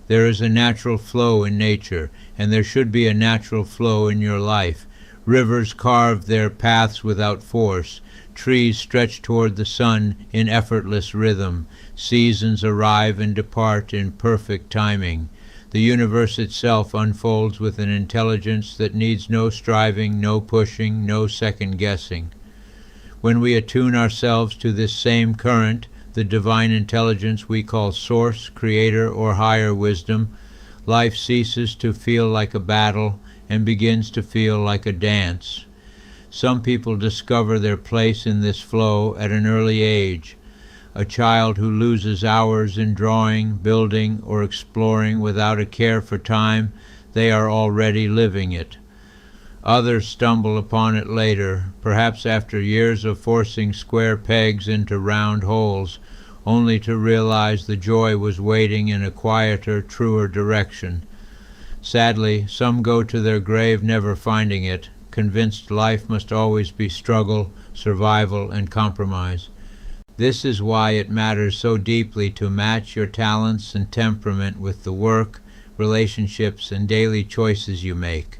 There is a natural flow in nature, and there should be a natural flow in your life. Rivers carve their paths without force. Trees stretch toward the sun in effortless rhythm. Seasons arrive and depart in perfect timing. The universe itself unfolds with an intelligence that needs no striving, no pushing, no second-guessing. When we attune ourselves to this same current, the divine intelligence we call Source, Creator, or higher wisdom, life ceases to feel like a battle and begins to feel like a dance. Some people discover their place in this flow at an early age. A child who loses hours in drawing, building, or exploring without a care for time, they are already living it. Others stumble upon it later, perhaps after years of forcing square pegs into round holes, only to realize the joy was waiting in a quieter, truer direction. Sadly, some go to their grave never finding it, convinced life must always be struggle, survival, and compromise. This is why it matters so deeply to match your talents and temperament with the work, relationships, and daily choices you make.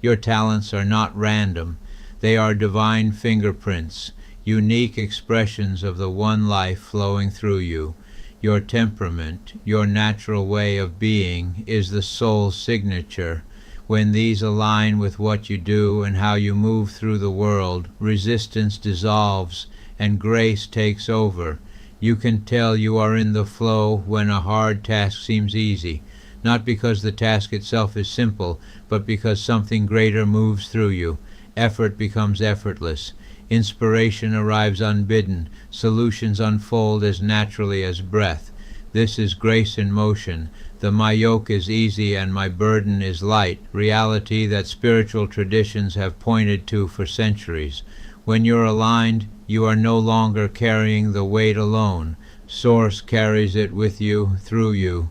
Your talents are not random. They are divine fingerprints, unique expressions of the one life flowing through you. Your temperament, your natural way of being, is the soul's signature. When these align with what you do and how you move through the world, resistance dissolves and grace takes over. You can tell you are in the flow when a hard task seems easy, not because the task itself is simple, but because something greater moves through you. Effort becomes effortless. Inspiration arrives unbidden. Solutions unfold as naturally as breath. This is grace in motion. The "my yoke is easy and my burden is light" reality that spiritual traditions have pointed to for centuries. When you're aligned, you are no longer carrying the weight alone. Source carries it with you, through you.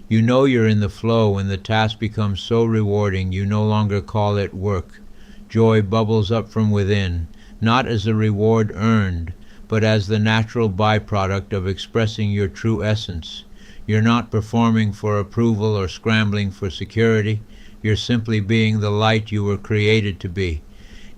You know you're in the flow when the task becomes so rewarding you no longer call it work. Joy bubbles up from within, not as a reward earned, but as the natural byproduct of expressing your true essence. You're not performing for approval or scrambling for security. You're simply being the light you were created to be.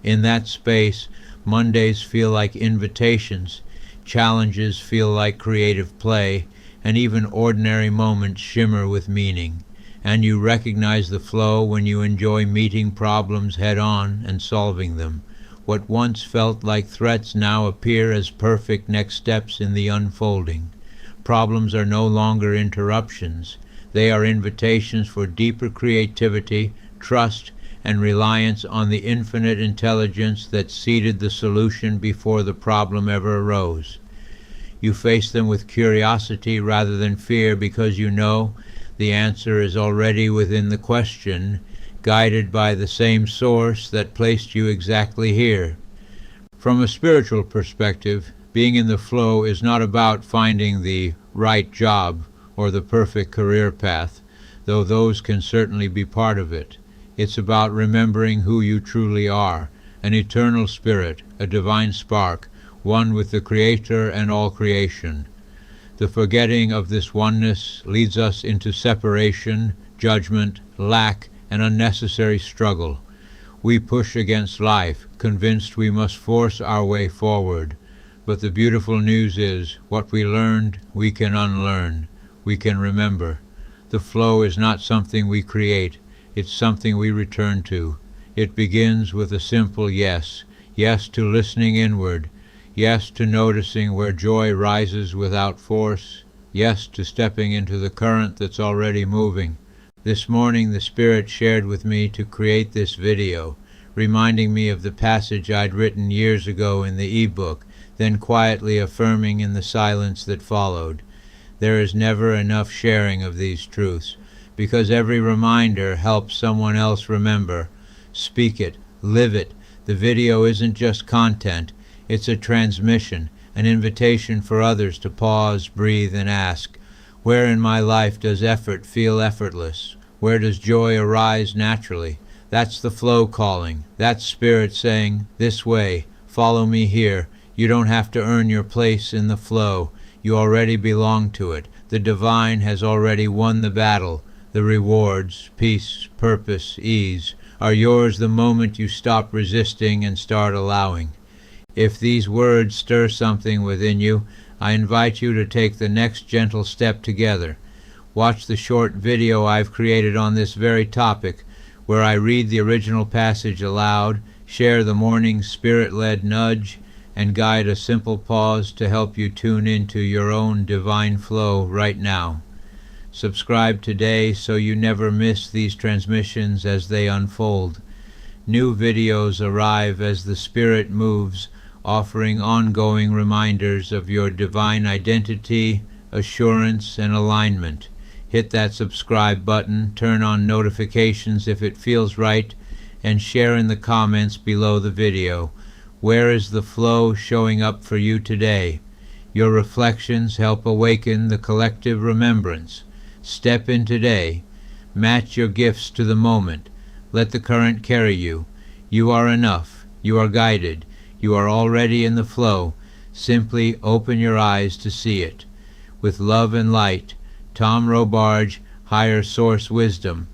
In that space, Mondays feel like invitations, challenges feel like creative play, and even ordinary moments shimmer with meaning. And you recognize the flow when you enjoy meeting problems head-on and solving them. What once felt like threats now appear as perfect next steps in the unfolding. Problems are no longer interruptions. They are invitations for deeper creativity, trust, and reliance on the infinite intelligence that seeded the solution before the problem ever arose. You face them with curiosity rather than fear because you know the answer is already within the question, guided by the same source that placed you exactly here. From a spiritual perspective, being in the flow is not about finding the right job or the perfect career path, though those can certainly be part of it. It's about remembering who you truly are, an eternal spirit, a divine spark, one with the Creator and all creation. The forgetting of this oneness leads us into separation, judgment, lack, and unnecessary struggle. We push against life, convinced we must force our way forward. But the beautiful news is, what we learned, we can unlearn. We can remember. The flow is not something we create. It's something we return to. It begins with a simple yes. Yes to listening inward. Yes to noticing where joy rises without force. Yes to stepping into the current that's already moving. This morning the Spirit shared with me to create this video, reminding me of the passage I'd written years ago in the ebook, then quietly affirming in the silence that followed. There is never enough sharing of these truths, because every reminder helps someone else remember. Speak it, live it. The video isn't just content, it's a transmission, an invitation for others to pause, breathe, and ask, where in my life does effort feel effortless? Where does joy arise naturally? That's the flow calling. That's Spirit saying, this way, follow me here. You don't have to earn your place in the flow. You already belong to it. The divine has already won the battle. The rewards, peace, purpose, ease, are yours the moment you stop resisting and start allowing. If these words stir something within you, I invite you to take the next gentle step together. Watch the short video I've created on this very topic, where I read the original passage aloud, share the morning spirit-led nudge, and guide a simple pause to help you tune into your own divine flow right now. Subscribe today so you never miss these transmissions as they unfold. New videos arrive as the Spirit moves, offering ongoing reminders of your divine identity, assurance, and alignment. Hit that subscribe button, turn on notifications if it feels right, and share in the comments below the video. Where is the flow showing up for you today? Your reflections help awaken the collective remembrance. Step in today. Match your gifts to the moment. Let the current carry you. You are enough. You are guided. You are already in the flow. Simply open your eyes to see it. With love and light, Tom Robarge, Higher Source Wisdom.